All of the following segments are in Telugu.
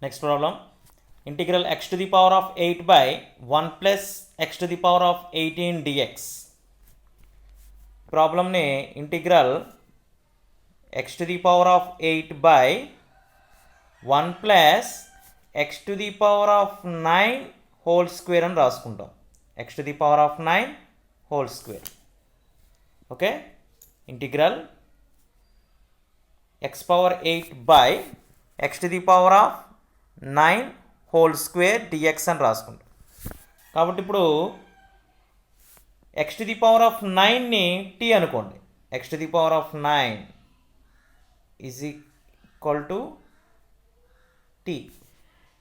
Next problem, integral x to the power of 8 by 1 plus x to the power of 18 dx. Problem ne integral x to the power of 8 by 1 plus x to the power of 9 whole square అని రాసుకుంటాం. x to the power of 9 whole square. Okay, integral x power 8 by x to the power of 9 whole square dx అని రాసుకుంటాం. కాబట్టి ఇప్పుడు x to the power of 9ని t అనుకోండి. x to the power of 9 is equal to t.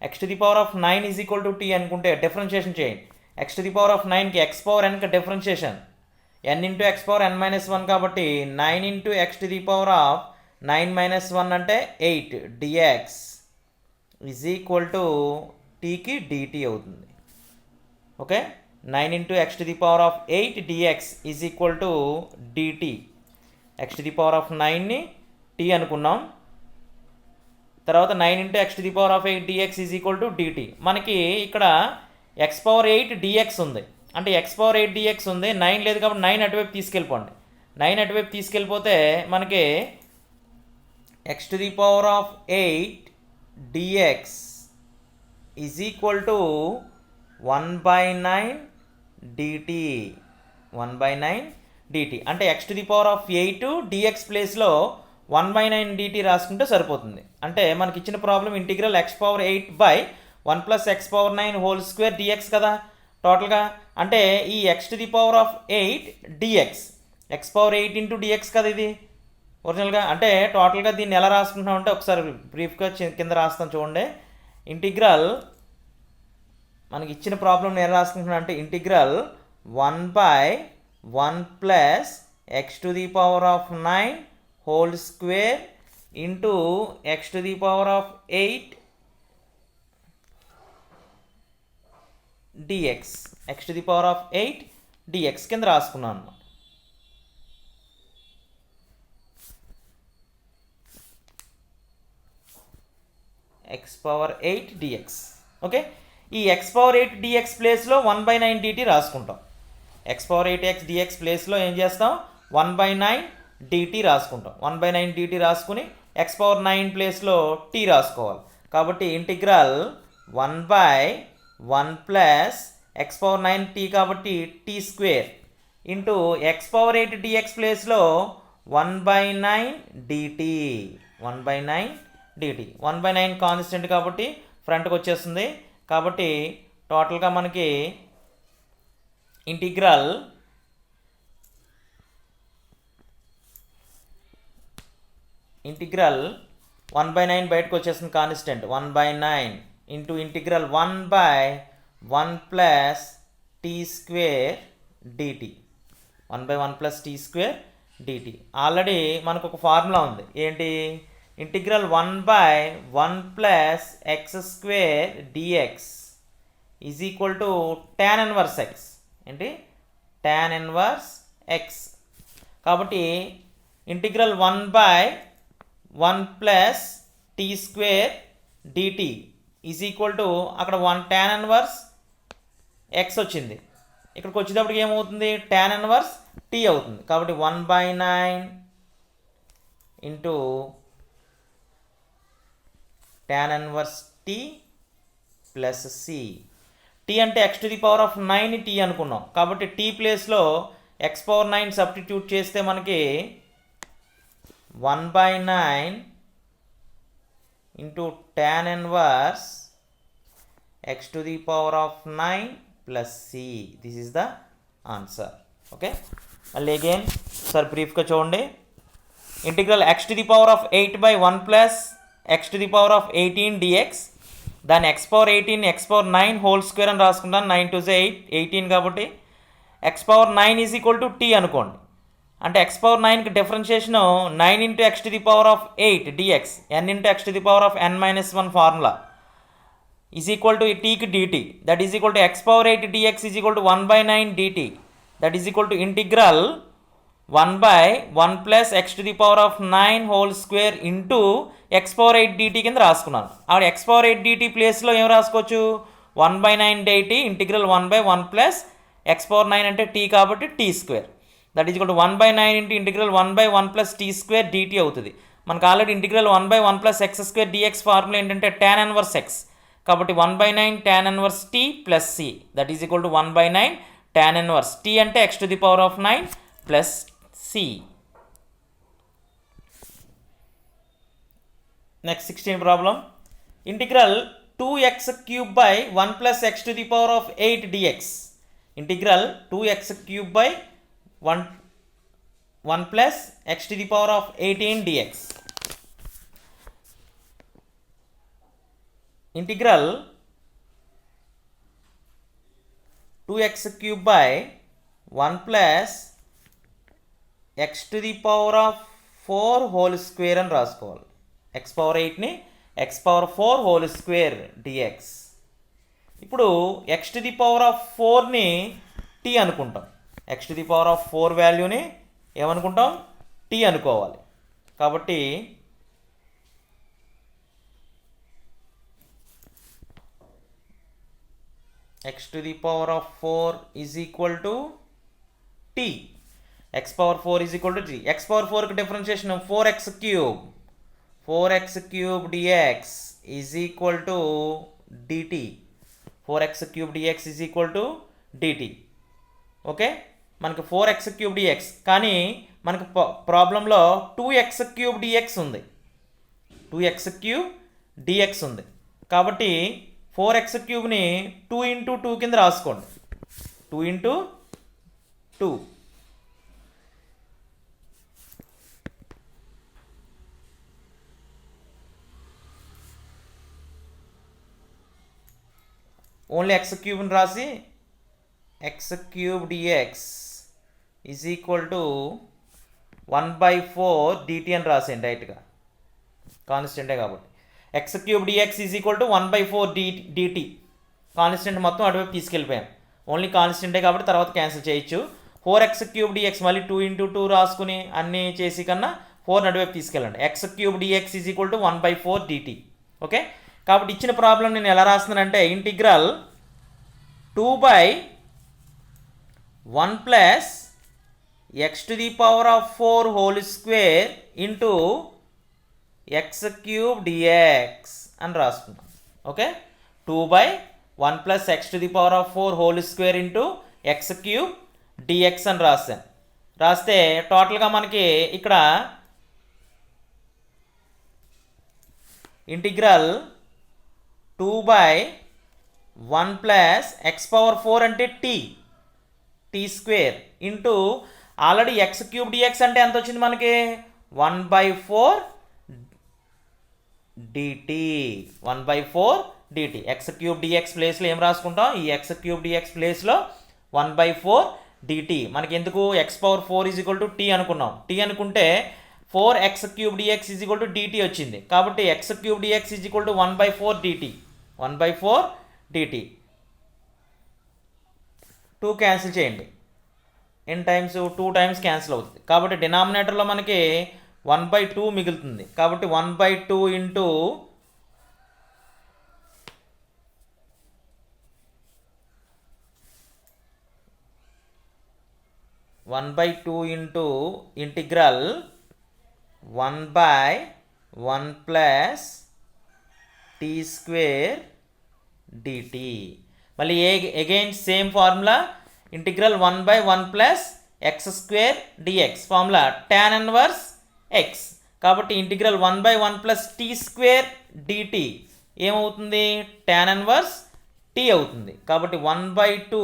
x to the power of 9 is equal to t అనుకుంటే డిఫరెన్షియేషన్ చేయండి. x to the power of 9కి x power n కి differentiation n into x power n minus 1 కాబట్టి 9 into x to the power of 9 minus 1 అంటే 8 dx is equal to tకి dt అవుతుంది. Okay, 9 into x to the power of 8 dx is equal to dt. x to the power of 9ని t అనుకున్నాం. తర్వాత 9 into x to the power of 8 dx is equal to dt. మనకి ఇక్కడ x power 8 dx ఉంది, అంటే x power 8 dx ఉంది, 9 లేదు కాబట్టి 9 అటువైపు తీసుకెళ్ళిపోండి. 9 అటువైపు తీసుకెళ్ళిపోతే మనకి x to the power of 8 dx is equal to 1 by 9 dt. 1 by 9 dt అంటే x to the power of 8 dx ప్లేస్లో 1 by 9 dt రాసుకుంటే సరిపోతుంది. అంటే మనకి ఇచ్చిన problem integral x power 8 by 1 plus x power 9 whole square dx కదా టోటల్గా. అంటే ఈ x to the power of 8 dx x power 8 into dx కదా ఇది ఒరిజినల్గా. అంటే టోటల్గా దీన్ని ఎలా రాసుకుంటున్నాం అంటే ఒకసారి బ్రీఫ్గా కింద రాస్తాం చూడండి. ఇంటిగ్రల్ మనకి ఇచ్చిన ప్రాబ్లం ఎలా రాసుకుంటున్నాం అంటే integral 1 by 1 plus x to the power of 9 whole square into x to the power of 8 dx. x to the power of 8 dx కింద రాసుకున్నాను అన్నమాట. x power 8 dx. ఓకే, ఈ x పవర్ 8 dx ప్లేస్లో 1 by 9 dt రాసుకుంటాం. x పవర్ 8x dx ప్లేస్లో ఏం చేస్తాం 1 by 9 dt రాసుకుంటాం. 1 by 9 dt రాసుకుని x పవర్ 9 ప్లేస్లో t రాసుకోవాలి. కాబట్టి integral 1 by 1 plus x power 9 t కాబట్టి t square into x power 8 dx ప్లేస్లో 1 by 9 dt. 1 by 9 dt 1 by 9 constant కాబట్టి ఫ్రంట్కి వచ్చేస్తుంది. కాబట్టి టోటల్గా మనకి ఇంటిగ్రల్ ఇంటిగ్రల్ 1 by 9 బయటకు వచ్చేస్తుంది constant 1 by 9 into integral 1 by 1 plus tea square dt. 1 by 1 plus tea square dt. Already మనకు ఒక ఫార్ములా ఉంది, ఏంటి integral 1 by 1 plus X square dx is equal to tan inverse x. ఏంటి tan ఇన్వర్స్ x. కాబట్టి integral 1 by 1 plus tea square dt is equal to అక్కడ 1 tan ఇన్వర్స్ x వచ్చింది, ఇక్కడికి వచ్చేటప్పటికి ఏమవుతుంది tan ఇన్వర్స్ t అవుతుంది. కాబట్టి 1 by 9 into tan inverse t plus c. t అంటే x to the power of 9 t అనుకున్నాం కాబట్టి t ప్లేస్లో x పవర్ 9 సబ్స్టిట్యూట్ చేస్తే మనకి 1 by 9 into tan inverse x to the power of 9 plus c. This is the answer. Okay, మళ్ళీ అగైన్ సార్ బ్రీఫ్గా చూడండి. Integral x to the power of 8 by 1 plus x to the power of 18 dx. దాన్ని x power 18 x power 9 whole square అని రాసుకుంటాను. 9 to 8 18 కాబట్టి x power 9 is equal to t అనుకోండి. అంటే x పవర్ 9కి differentiation 9 into x to the power of 8 dx n into x to the power of n minus 1 formula is equal to tకి dt. That is equal to x power 8 dx is equal to 1 by 9 dt. That is equal to integral 1/1 plus x to the power of 9 whole square into x power 8 dt కింద రాసుకున్నాను. ఆవిడ x పవర్ 8 dt ప్లేస్లో ఏం రాసుకోవచ్చు, 1/9 dt integral 1/1 plus x power 9 అంటే t కాబట్టి t square that is equal to 1/9 into integral 1/1 plus t square dt అవుతుంది. మనకు already integral 1/1 plus x square dx formula ఏంటంటే tan ఇన్వర్స్ x కాబట్టి 1/9 tan inverse t plus c that is equal to 1/9 tan inverse t అంటే x to the power of 9 plus c. Next 16 problem. Integral 2x cube by 1 plus x to the power of 8 dx. Integral 2x cube by 1 plus x to the power of 18 dx. Integral 2x cube by 1 plus x to the power of 4 whole square అని రాసుకోవాలి. x పవర్ 8ని x power 4 whole square dx. ఇప్పుడు x to the power of 4ని t అనుకుంటాం. x to the power of 4 వాల్యూని ఏమనుకుంటాం, t అనుకోవాలి. కాబట్టి x to the power of 4 is equal to t. x power 4 is equal to t. x power 4 की differentiation 4x cube. 4x cube dx is equal to dt. 4x cube dx is equal to dt. Okay, మనకి 4x cube dx కానీ మనకి ప్రాబ్లంలో 2x cube dx ఉంది. 2x cube dx ఉంది కాబట్టి 4x క్యూబ్ని 2 ఇంటూ 2 కింద రాసుకోండి. 2 ఇంటూ 2 ఓన్లీ x క్యూబ్ని రాసి x cube dx is equal to 1/4 dt అని రాసేయండి డైరెక్ట్గా, కాన్స్టెంటే కాబట్టి. x cube dx is equal to 1/4 dt. Constant మొత్తం అటువైపు తీసుకెళ్ళిపోయాం, ఓన్లీ కాన్స్టెంటే కాబట్టి తర్వాత క్యాన్సిల్ చేయొచ్చు. 4x క్యూబ్ dx మళ్ళీ 2 ఇంటూ 2 రాసుకుని అన్నీ చేసి కన్నా 4 అటువైపు తీసుకెళ్ళండి. x cube dx is equal to 1/4 dt. Okay, కాబట్టి ఇచ్చిన ప్రాబ్లం నేను ఎలా రాస్తున్నానంటే integral 2/1 plus x to the power of 4 whole square into x cube dx అని రాసుకున్నాం. Okay, 2/1 plus x to the power of 4 whole square into x cube dx అని రాస్తాను. రాస్తే టోటల్గా మనకి ఇక్కడ ఇంటిగ్రల్ 2/1 ప్లస్ x పవర్ 4 అంటే t square into already x cube dx అంటే ఎంత వచ్చింది మనకి 1/4 dt. 1/4 dt. x cube dx ప్లేస్లో ఏం రాసుకుంటాం, ఈ x క్యూబ్ dx ప్లేస్లో 1/4 dt. మనకి ఎందుకు x power 4 is equal to t అనుకున్నాం. t అనుకుంటే 4x cube dx is equal to dt వచ్చింది కాబట్టి x cube dx is equal to 1/4 dt. 1/4 dt. 2 cancel చేయండి, n టైమ్స్ 2 టైమ్స్ క్యాన్సిల్ అవుతుంది కాబట్టి డినామినేటర్లో మనకి 1/2 మిగులుతుంది. కాబట్టి 1/2 into 1/2 into integral 1/1 plus t square dt. మళ్ళీ again same formula integral 1/1 plus x square dx formula tan inverse x కాబట్టి integral 1/1 plus t square dt ఏమవుతుంది, tan ఇన్వర్స్ t అవుతుంది. కాబట్టి 1/2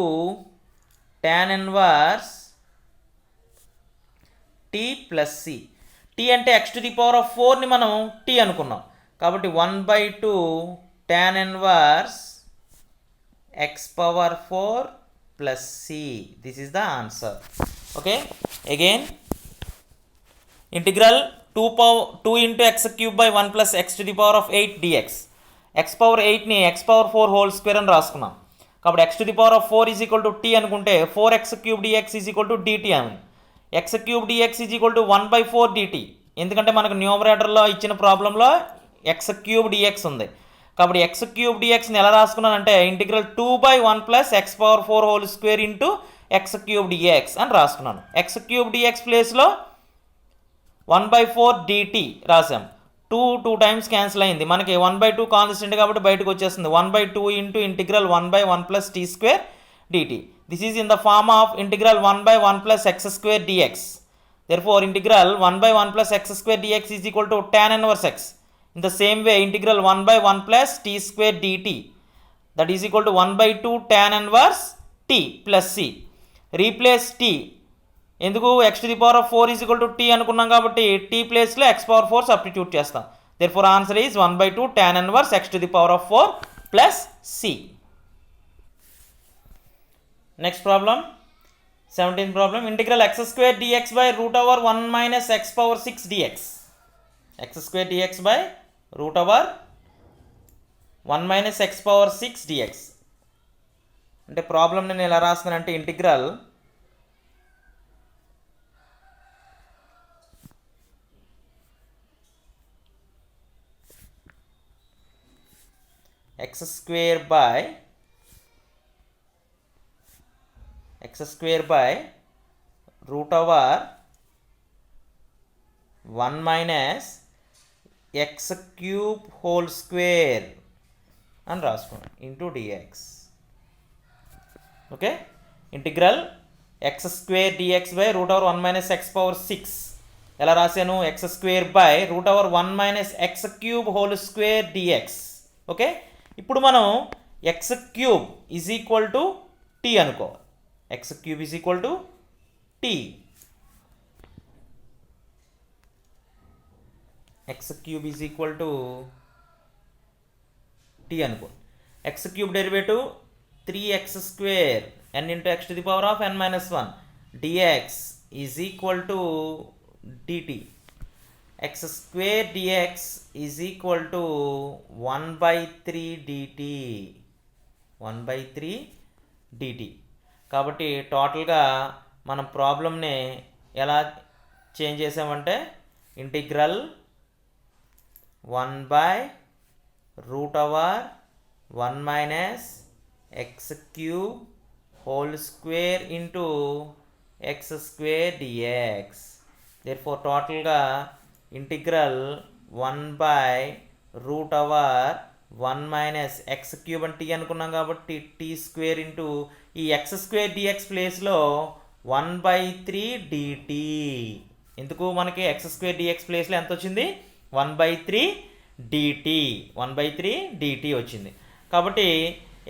tan inverse t plus c. t అంటే x to the power of 4ని మనం t అనుకున్నాం కాబట్టి 1/2 tan inverse x power 4 plus c. This is the answer. Okay, again integral 2 into x cube by 1 plus x to the power of 8 dx. X power 8ని ఎక్స్ పవర్ 4 హోల్ స్క్వేర్ అని రాసుకున్నాం కాబట్టి X to the power of 4 is equal to t అనుకుంటే 4x cube dx is equal to dt అని. X cube DX is equal to 1/4 dt. ఎందుకంటే మనకు న్యూమరేటర్లో ఇచ్చిన ప్రాబ్లంలో ఎక్స్ క్యూబ్ డిఎక్స్ ఉంది. కాబట్టి ఎక్స్ క్యూబ్ డిఎక్స్ని ఎలా రాసుకున్నానంటే integral 2/1 plus x power 4 whole square into x cube d x అని రాసుకున్నాను. ఎక్స్ క్యూబ్ డిఎక్స్ ప్లేస్లో 1/4 dt రాసాం. 2 టైమ్స్ క్యాన్సిల్ అయింది. మనకి 1/2 కాన్స్టెంట్ కాబట్టి బయటకు వచ్చేస్తుంది. 1/2 into integral 1/1 plus tea square dt. This is in the form of integral 1/1 plus X square dx. Therefore, integral 1/1 plus x square dx is equal to tan inverse x. In the same way, integral 1/1 plus t square dt, that is equal to 1/2 tan inverse t plus c. Replace t. ఎందుకు x to the power of 4 is equal to t అనుకున్నాం కాబట్టి t ప్లేస్లో x power 4 సబ్స్టిట్యూట్ చేస్తాం. Therefore, answer is 1/2 tan inverse x to the power of 4 plus c. Next problem. 17th problem. Integral x square dx by root over 1 minus x power 6 dx. X square dx by root over 1 minus x power 6 dx. అంటే ప్రాబ్లం నేను ఎలా రాస్తున్నానంటే integral x square by root over 1 minus x cube whole square అని రాసుకున్నాం into dx. Okay, integral x square dx by root over 1 minus x power 6 ఎలా రాశాను? x square by root over 1 minus x cube whole square dx. Okay, ఇప్పుడు మనం x cube is equal to t అనుకోవాలి. x cube is equal to t. x cube is equal to t అనుకో. x cube derivative 3x square n into x to the power of n minus 1 dx is equal to dt. x square dx is equal to 1/3 dt. 1/3 dt. కాబట్టి టోటల్గా మనం ప్రాబ్లమ్ని ఎలా చేంజ్ చేసామంటే ఇంటిగ్రల్ 1/రూట్ over 1 minus x cube whole square into x square d x. Therefore టోటల్గా ఇంటిగ్రల్ 1/రూట్ ఓవర్ 1 మైనస్ ఎక్స్ క్యూబ్ అంటే టీ అనుకున్నాం కాబట్టి టీ స్క్వేర్ ఇంటూ ఈ ఎక్స్ స్క్వేర్ డిఎక్స్ ప్లేస్లో 1/3 dt. ఎందుకు మనకి ఎక్స్ స్క్వేర్ డిఎక్స్ ప్లేస్లో ఎంత వచ్చింది? 1/3 dt. 1/3 dt వచ్చింది. కాబట్టి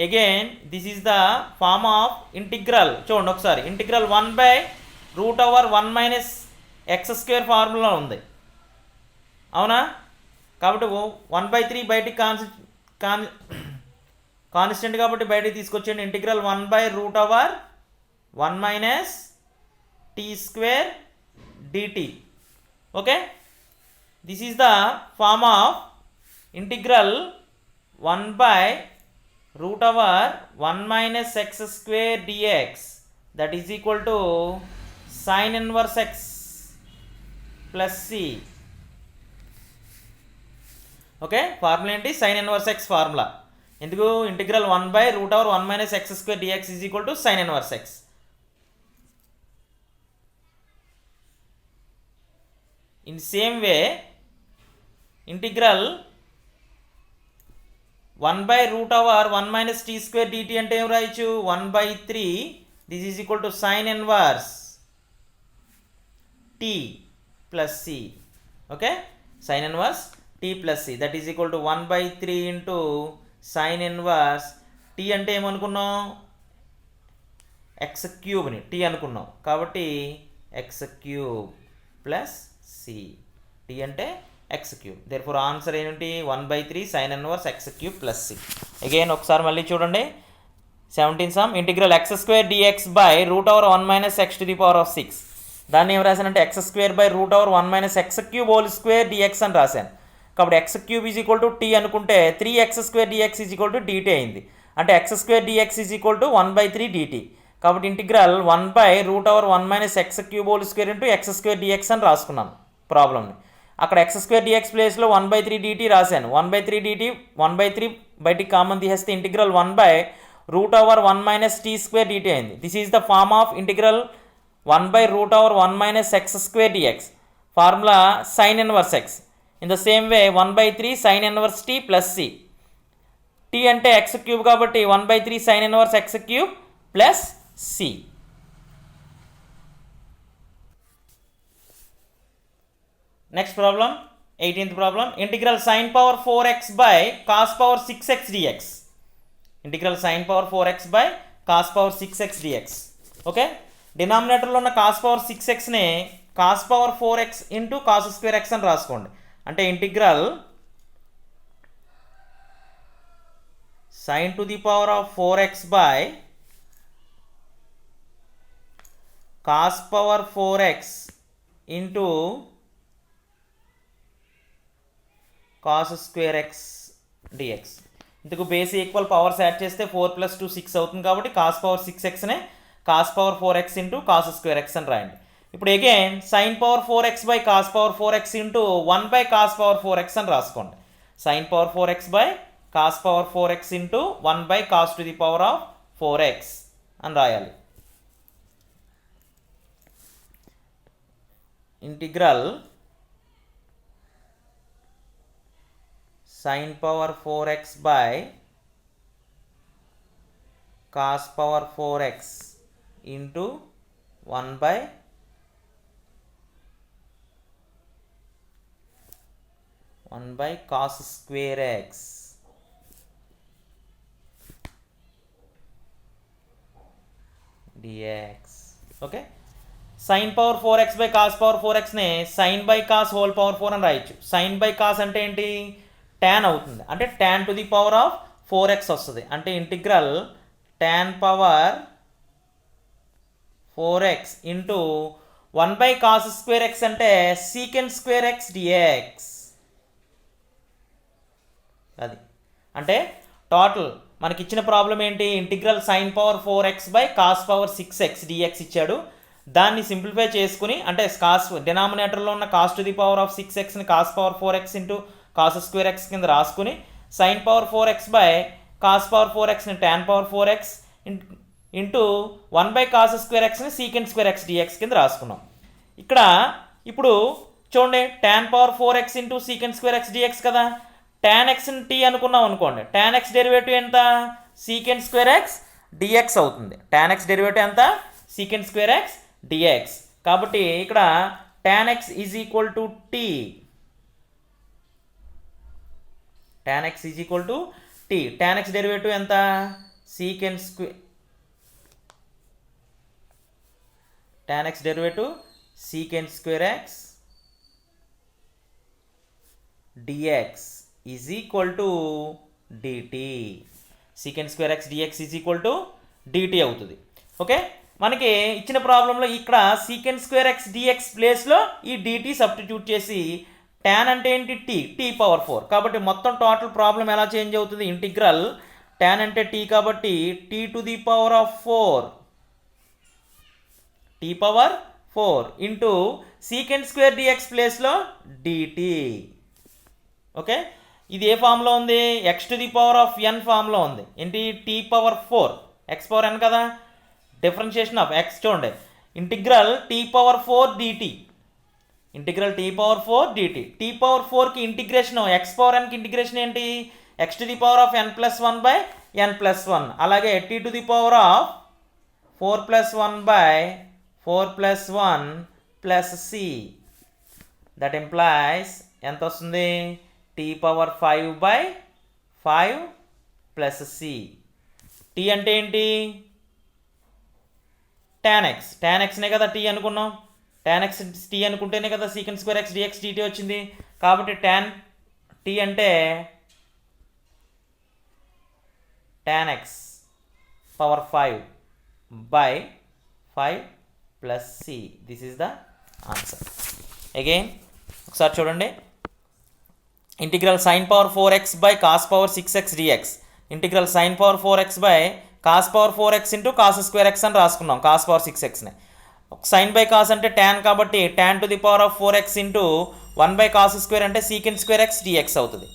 again this is the form of integral. చూడండి ఒకసారి, ఇంటిగ్రల్ 1/రూట్ over 1 minus x square formula ఉంది, అవునా? కాబట్టి 1/3 బయటికి కాన్స్టెంట్ కాబట్టి బయటికి తీసుకొచ్చేయండి. ఇంటిగ్రల్ 1/రూట్ over 1 minus t square dt. Okay, this is the form of integral 1/రూట్ over 1 minus x square dx that is equal to sine inverse x plus c. Okay, formula ఏంటి? Sine inverse x formula. ఎందుకు? ఇంటిగ్రల్ 1/రూట్ over 1 minus x square dx is equal to sine inverse x. In same way integral 1/రూట్ over 1 minus t square dt అంటే ఏం రాయొచ్చు? 1/3 this is equal to sine inverse t plus c. Okay, sine inverse t plus c that is equal to 1/3 into sine inverse t అంటే ఏమనుకున్నాం? ఎక్స్ క్యూబ్ని టీ అనుకున్నాం కాబట్టి x cube plus C. T అంటే ఎక్స్ క్యూబ్. దేర్ఫోర్ ఆన్సర్ ఏంటి? 1/3 sine inverse x cube plus c. Again ఒకసారి మళ్ళీ చూడండి. 17 sum integral x square d x by root over 1 minus x to the power of 6. దాన్ని ఏం రాశానంటే x square by root over 1 minus x cube whole square d x అని రాశాను. కాబట్టి x cube is equal to tea అనుకుంటే 3x square dx is equal to dt అయింది. అంటే x square dx is equal to 1/3 dt. కాబట్టి integral 1/√1 - x³ into x² dx అని రాసుకున్నాను ప్రాబ్లమ్ని. అక్కడ x² dx ప్లేస్లో 1/3 dt రాశాను. 1/3 dt 1/3 బయటికి కామన్ తీసేస్తే ఇంటిగ్రల్ 1/√1 - t² dt అయింది. This is the form of integral 1/√1 - x² dx. Formula sin inverse x. In the same way 1/3 sin inverse t plus c. t అంటే x³ కాబట్టి 1/3 sin inverse x³ plus c. Next problem 18th problem. Integral sin power 4x by cos power 6x dx. Integral sin power 4x by cos power 6x dx. Okay, డినామినేటర్లో ఉన్న cos పవర్ 6xని cos power 4x into cos² x అని రాసుకోండి. అంటే integral sin to the power of 4x by cos power 4x into cos² x dx. ఇందుకు బేస్ ఈక్వల్ పవర్స్ యాడ్ చేస్తే 4 + 2 6 అవుతుంది కాబట్టి cos పవర్ 6xనే cos power 4x into cos² x అని రాయండి. ఇప్పుడు again sin power 4x by cos power 4x into 1/cos power 4x అని రాసుకోండి. sin power 4x by cos power 4x into 1/cos to the power of 4x అని రాయాలి. Integral sin power 4x by cos power 4x into 1/cos² x dx. Okay, sin power 4x by cos power 4xనే sin by cos whole power 4 అని రాయొచ్చు. sin బై cos అంటే ఏంటి? tan అవుతుంది. అంటే tan to the power of 4x వస్తుంది. అంటే integral tan power 4x into 1/cos² x అంటే sec² x dx. అది అంటే టోటల్ మనకి ఇచ్చిన ప్రాబ్లం ఏంటి? Integral sin power 4x by cos power 6x dx ఇచ్చాడు. దాన్ని సింప్లిఫై చేసుకుని అంటే కాస్ డినామినేటర్లో ఉన్న cos to the power of 6xని cos power 4x into cos² x కింద రాసుకుని sin power 4x by cos power 4xని tan power 4x into 1/cos² xని sec² x dx కింద రాసుకున్నాం. ఇక్కడ ఇప్పుడు చూడండి tan power 4x into sec² x dx కదా. tan xని t అనుకున్నాం అనుకోండి. tan x డెరివేటివ్ ఎంత? sec² x dx అవుతుంది. tan x డెరివేటివ్ ఎంత? sec² x dx. కాబట్టి ఇక్కడ tan x is equal to t. tan x is equal to t. tan x derivative ఎంత? tan x derivative sec² x dx is equal to dt. sec² x dx is equal to dt అవుతుంది. ఓకే, మనకి ఇచ్చిన ప్రాబ్లంలో ఇక్కడ sec² x dx ప్లేస్లో ఈ dt సబ్స్టిట్యూట్ చేసి tan అంటే ఏంటి? t power 4. కాబట్టి మొత్తం టోటల్ ప్రాబ్లం ఎలా చేంజ్ అవుతుంది? ఇంటిగ్రల్ tan అంటే t కాబట్టి t to the power of 4 t power 4 into sec² dx ప్లేస్లో dt. ఓకే, ఇది ఏ ఫామ్లో ఉంది? x to the power of n ఫామ్లో ఉంది. ఏంటి? t power 4 x power n కదా. డిఫరెన్షియేషన్ ఆఫ్ x చూడండి. Integral t power 4 dt. Integral t power 4 dt. t power 4కి ఇంటిగ్రేషన్ x పవర్ nకి ఇంటిగ్రేషన్ ఏంటి? x to the power of n+1 by n+1. అలాగే t to the power of 4+1 by 4+1 plus c. That implies ఎంత వస్తుంది? t power 5 by 5 plus c. t అంటే ఏంటి? tan x. tan xనే కదా t అనుకున్నాం. tan x t అనుకుంటేనే కదా sec² x dx dt వచ్చింది. కాబట్టి tan t అంటే tan x power 5 by 5 plus c. This is the answer. Again ఒకసారి చూడండి. Integral sin power 4x by cos power 6x dx. Integral sin power 4x by cos power 4x into cos square x అని రాసుకున్నాం, కాస్ పవర్ 6xని. సైన్ బై కాస్ అంటే ట్యాన్ కాబట్టి tan to the power of 4x into 1 by cos square అంటే సీకెంట్ స్క్వేర్ ఎక్స్ డిఎక్స్ అవుతుంది.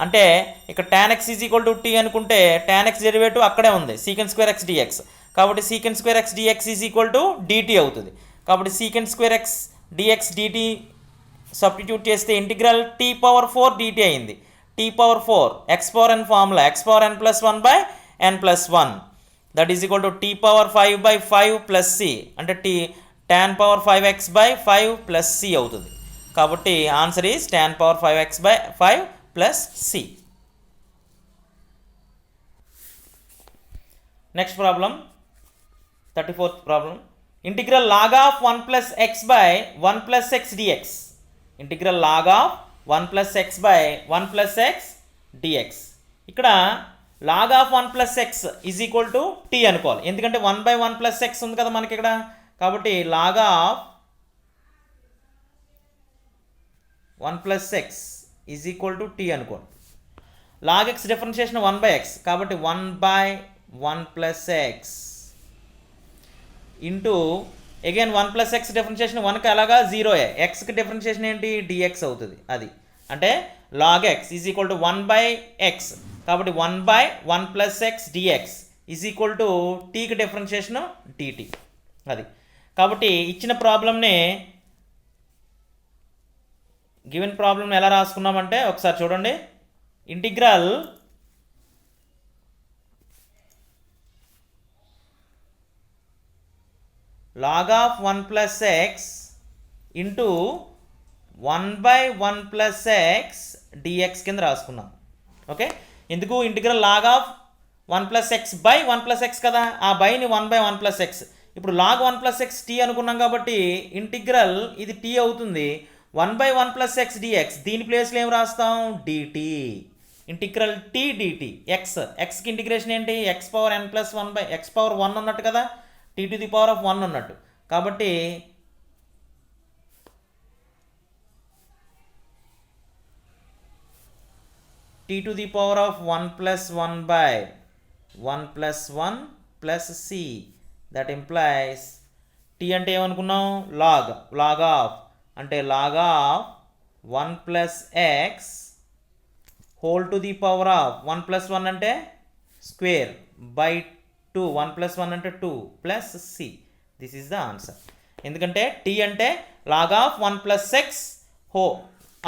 అంటే ఇక్కడ tan x is equal to tea అనుకుంటే tan x డెరివేటివ్ అక్కడే ఉంది, సీకెంట్ స్క్వేర్ ఎక్స్ డిఎక్స్. కాబట్టి secant square X dx is equal to dt అవుతుంది. కాబట్టి secant square X DX DT substitute చేస్తే ఇంటిగ్రల్ టీ పవర్ 4 డిటీ అయింది. T power 4 X power N formula X power N plus 1 by N plus 1 that is equal to T power 5 by 5 plus C అంటే tan power 5x by 5 plus c అవుతుంది. కాబట్టి answer is tan power 5x by 5 plus c. Next problem 34th problem. Integral log of 1 plus x by 1 plus x d x. Integral log of 1 plus x by 1 plus x d x. ఇక్కడ log of 1 plus x is equal to t అనుకోవాలి, ఎందుకంటే 1 బై 1 ప్లస్ ఎక్స్ ఉంది కదా మనకి ఇక్కడ. కాబట్టి log of 1 plus x is equal to t అనుకోండి. Log x differentiation 1 by x కాబట్టి 1 by 1 plus x into again 1 plus x differentiation 1కి అలాగా 0ఏ, ఎక్స్కి డిఫరెన్షియేషన్ ఏంటి డిఎక్స్ అవుతుంది. అది అంటే log x is equal to 1 by x కాబట్టి 1 by 1 plus x dx is equal to టీకి డిఫరెన్షియేషన్ డిటీ. అది కాబట్టి ఇచ్చిన ప్రాబ్లమ్ని గివెన్ ప్రాబ్లమ్ని ఎలా రాసుకున్నామంటే ఒకసారి చూడండి. Integral log of 1 plus x into 1 by 1 plus x dx కింద రాసుకున్నాం. ఓకే, ఎందుకు integral log of 1 plus x by 1 plus x కదా, ఆ బైని 1 బై 1 ప్లస్ ఎక్స్. ఇప్పుడు లాగ్ 1 ప్లస్ ఎక్స్ టీ అనుకున్నాం కాబట్టి ఇంటిగ్రల్ ఇది టీ అవుతుంది. 1 బై 1 ప్లస్ ఎక్స్ డిఎక్స్ దీని ప్లేస్లో ఏం రాస్తాం dt. Integral t dt x, ఎక్స్కి ఇంటిగ్రేషన్ ఏంటి x power N plus 1 by x power 1 ఉన్నట్టు కదా, t to the power of 1 ఉన్నట్టు. కాబట్టి t to the power of 1 plus 1 by 1 plus 1 plus c that implies t అంటే ఏమనుకున్నాం లాగ్, లాగ్ ఆఫ్ అంటే log of 1 plus x whole to the power of 1 plus 1 అంటే స్క్వేర్ బై 2, 1 ప్లస్ 1 అంటే 2 plus c. This is the answer. ఎందుకంటే టీ అంటే లాగ్ ఆఫ్ 1 ప్లస్ ఎక్స్ హో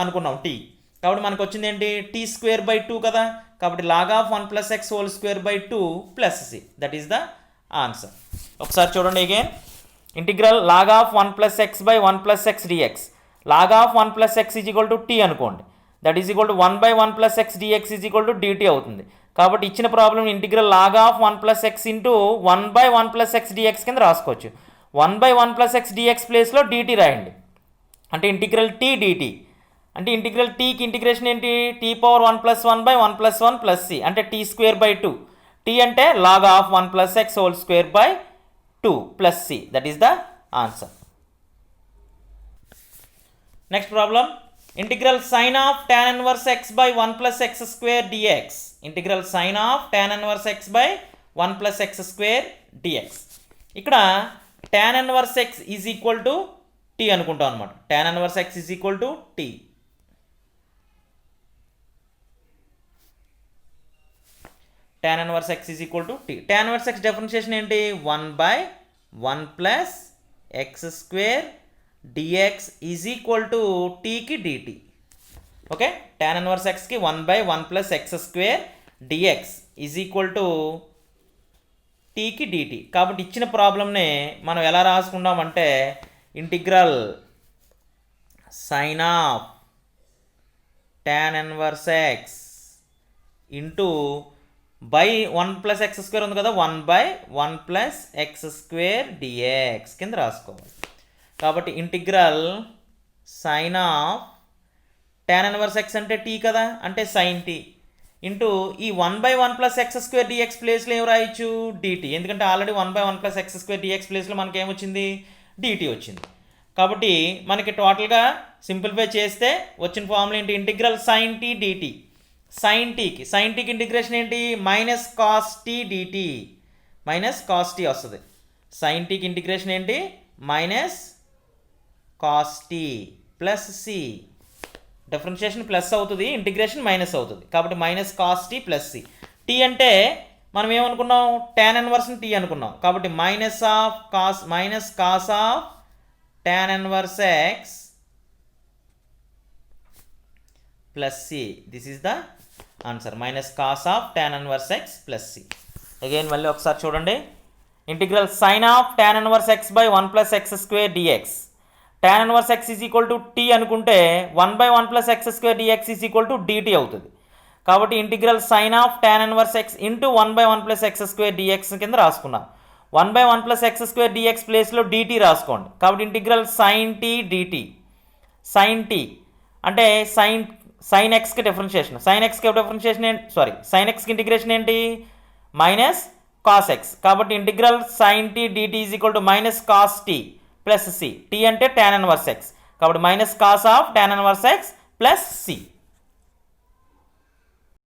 అనుకున్నాం టీ, కాబట్టి మనకు వచ్చింది ఏంటి టీ స్క్వేర్ బై 2 కదా, కాబట్టి log of 1 plus x whole square by 2 plus c that is the answer. ఒకసారి చూడండి again. Integral log of 1 plus x by 1 plus x dx. Log of 1 plus x is equal to t అనుకోండి, that is equal to 1 by 1 plus x dx is equal to dt అవుతుంది. కాబట్టి ఇచ్చిన problem integral log of 1 plus x into 1 by 1 plus x dx కింద రాసుకోవచ్చు. 1 బై 1 ప్లస్ ఎక్స్ డిఎక్స్ ప్లేస్లో డిటీ రాయండి, అంటే ఇంటిగ్రల్ టీ డిటీ. అంటే ఇంటిగ్రల్ టీకి ఇంటిగ్రేషన్ ఏంటి t power 1 plus 1 by 1 plus 1 plus C అంటే టీ స్క్వేర్ బై 2. టీ అంటే log of 1 plus x whole square by 2 plus c that is the answer. Next problem. Integral sine of tan inverse x by 1 plus X square dx. Integral sine of tan inverse x by 1 plus X square dx. ఇక్కడ tan inverse x is equal to t అనుకుంటాం అనమాట. tan inverse x is equal to t. tan inverse x is equal to t. tan inverse x differentiation ఏంటి 1 by 1 plus X square dx is equal to టీకి డిటీ. ఓకే, tan ఇన్వర్స్ ఎక్స్కి 1 by 1 plus X square dx is equal to టీకి డిటీ. కాబట్టి ఇచ్చిన ప్రాబ్లమ్ని మనం ఎలా రాసుకుంటామంటే integral sine of tan inverse x into by 1 plus X square ఉంది కదా 1 by 1 plus X square dx కింద రాసుకోవాలి. కాబట్టి integral sine of tan inverse x అంటే టీ కదా, అంటే సైన్ టీ ఇంటూ ఈ 1 by 1 plus X square dx ప్లేస్లో ఏం రాయొచ్చు డిటీ, ఎందుకంటే already 1 by 1 plus X square dx ప్లేస్లో మనకి ఏమొచ్చింది డిటీ వచ్చింది. కాబట్టి మనకి టోటల్గా సింప్లిఫై చేస్తే వచ్చిన ఫార్ములా ఏంటి integral sine t dt. Sine టీకి ఇంటిగ్రేషన్ ఏంటి minus cos t dt minus cos t వస్తుంది. సైన్ టీకి ఇంటిగ్రేషన్ ఏంటి? Minus cos t plus c. Differentiation plus అవుతుంది, ఇంటిగ్రేషన్ మైనస్ అవుతుంది. కాబట్టి minus cos t plus C. T అంటే మనం ఏమనుకున్నాం? tan ఇన్వర్స్ని టీ అనుకున్నాం. కాబట్టి minus cos of tan inverse x plus c. This is the answer. Minus cos of tan inverse x plus c. Again మళ్ళీ ఒకసారి చూడండి. Integral sine of tan inverse x by 1 plus X square dx. tan inverse x is equal to tea అనుకుంటే 1/1 plus X square dx is equal to dt అవుతుంది. కాబట్టి integral sine of tan inverse x into 1/1 plus X square dx కింద రాసుకున్నాం. 1/1 ప్లస్ ఎక్స్ స్క్వేర్ డిఎక్స్ ప్లేస్లో డిటీ రాసుకోండి. కాబట్టి integral sine t dt. Sine t అంటే సైన్ ఎక్స్కి డిఫరెన్షియేషన్. సైన్ ఎక్స్కి ఇంటిగ్రేషన్ ఏంటి? Minus cos x. కాబట్టి integral sine t dt is equal to minus cos t plus C. T అంటే tan ఇన్వర్స్ ఎక్స్. కాబట్టి minus cos of tan inverse x plus C.